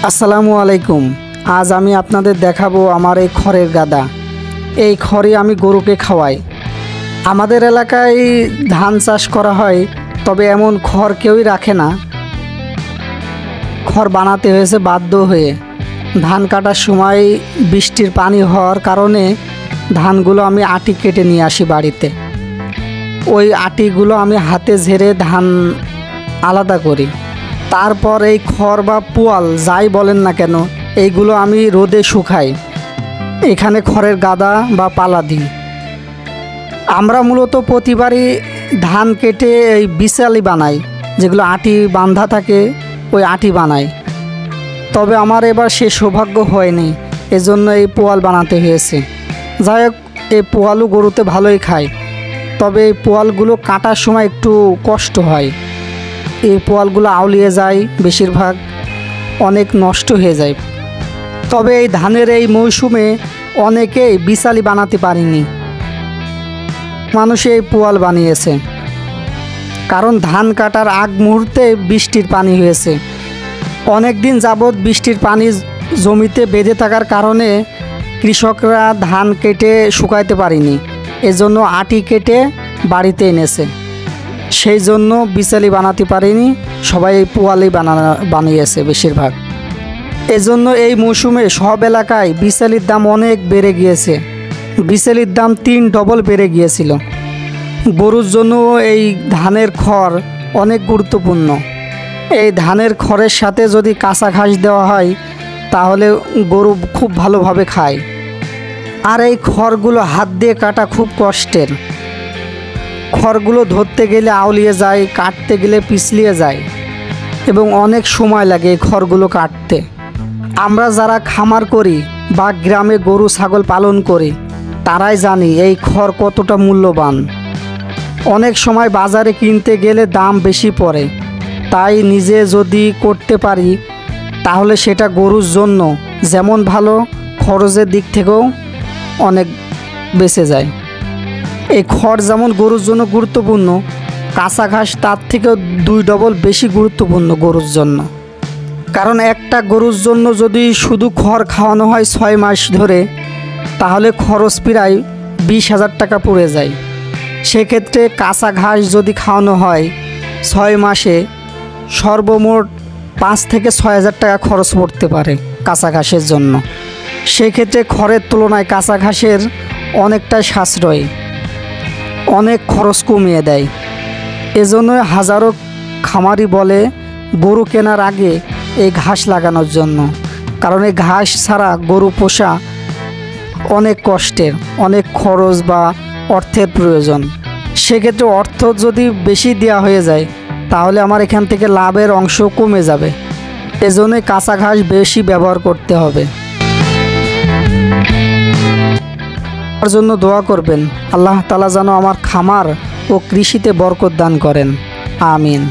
আসসালামু আলাইকুম। আজ আমি আপনাদের দেখাবো আমার এই খড়ের গাদা। এই খড়ই আমি গরুকে খাওয়াই। আমাদের এলাকায় ধান চাষ করা হয়, তবে এমন খড় কেউই রাখে না। খড় বানাতে হয়েছে বাধ্য হয়ে। ধান কাটার সময় বৃষ্টির পানি হওয়ার কারণে ধানগুলো আমি আটি কেটে নিয়ে আসি বাড়িতে। ওই আটিগুলো আমি হাতে ঝেড়ে ধান আলাদা করি। তারপর এই খড় বা পুয়াল যাই বলেন না কেন, এইগুলো আমি রোদে শুকাই। এখানে খড়ের গাদা বা পালা দিই। আমরা মূলত প্রতিবারই ধান কেটে এই বিশালি বানাই, যেগুলো আটি বাঁধা থাকে, ওই আটি বানাই। তবে আমার এবার সে সৌভাগ্য হয়নি, এজন্য এই পোয়াল বানাতে হয়েছে। যাই হোক, এই পোয়ালও গরুতে ভালোই খায়, তবে এই পোয়ালগুলো কাটার সময় একটু কষ্ট হয়। এই পোয়ালগুলো আউলিয়ে যায়, বেশিরভাগ অনেক নষ্ট হয়ে যায়। তবে এই ধানের এই মৌসুমে অনেকেই বিশালি বানাতে পারেনি, মানুষ এই পোয়াল বানিয়েছে। কারণ ধান কাটার আগ মুহূর্তে বৃষ্টির পানি হয়েছে। অনেক দিন যাবৎ বৃষ্টির পানি জমিতে বেঁধে থাকার কারণে কৃষকরা ধান কেটে শুকাইতে পারেনি, এজন্য আটি কেটে বাড়িতে এনেছে। সেই জন্য বিশালি বানাতে পারেনি, সবাই এই পোয়ালই বানিয়েছে বেশিরভাগ। এজন্য এই মৌসুমে সব এলাকায় বিশালির দাম অনেক বেড়ে গিয়েছে। বিশালির দাম 3 ডবল বেড়ে গিয়েছিল। গরুর জন্য এই ধানের খড় অনেক গুরুত্বপূর্ণ। এই ধানের খড়ের সাথে যদি কাঁচা ঘাস দেওয়া হয়, তাহলে গরু খুব ভালোভাবে খায়। আর এই খড়গুলো হাত দিয়ে কাটা খুব কষ্টের। খড়গুলো ধরতে গেলে আউলিয়ে যায়, কাটতে গেলে পিছলিয়ে যায়, এবং অনেক সময় লাগে এই খড়গুলো কাটতে। আমরা যারা খামার করি বা গ্রামে গরু ছাগল পালন করি, তারাই জানি এই খড় কতটা মূল্যবান। অনেক সময় বাজারে কিনতে গেলে দাম বেশি পড়ে, তাই নিজে যদি করতে পারি তাহলে সেটা গরুর জন্য যেমন ভালো, খরচের দিক থেকেও অনেক বেঁচে যায়। এই খড় যেমন গরুর জন্য গুরুত্বপূর্ণ, কাঁচা ঘাস তার থেকেও 2 ডবল বেশি গুরুত্বপূর্ণ গরুর জন্য। কারণ একটা গরুর জন্য যদি শুধু খড় খাওয়ানো হয় 6 মাস ধরে, তাহলে খরচ প্রায় 20,000 টাকা পড়ে যায়। সেক্ষেত্রে কাঁচা ঘাস যদি খাওয়ানো হয় 6 মাসে, সর্বমোট 5 থেকে 6,000 টাকা খরচ পড়তে পারে কাঁচা ঘাসের জন্য। সেক্ষেত্রে খড়ের তুলনায় কাঁচা ঘাসের অনেকটাই সাশ্রয়, অনেক খরচ কমিয়ে দেয়। এজন্য হাজারো খামারি বলে গরু কেনার আগে এই ঘাস লাগানোর জন্য। কারণ এই ঘাস ছাড়া গরু পোষা অনেক কষ্টের, অনেক খরচ বা অর্থের প্রয়োজন। সেক্ষেত্রে অর্থ যদি বেশি দেওয়া হয়ে যায়, তাহলে আমার এখান থেকে লাভের অংশ কমে যাবে। এজন্যই কাঁচা ঘাস বেশি ব্যবহার করতে হবে। আমার জন্য দোয়া করবেন, আল্লাহ তাআলা যেন আমার খামার ও কৃষিতে বরকত দান করেন। আমিন।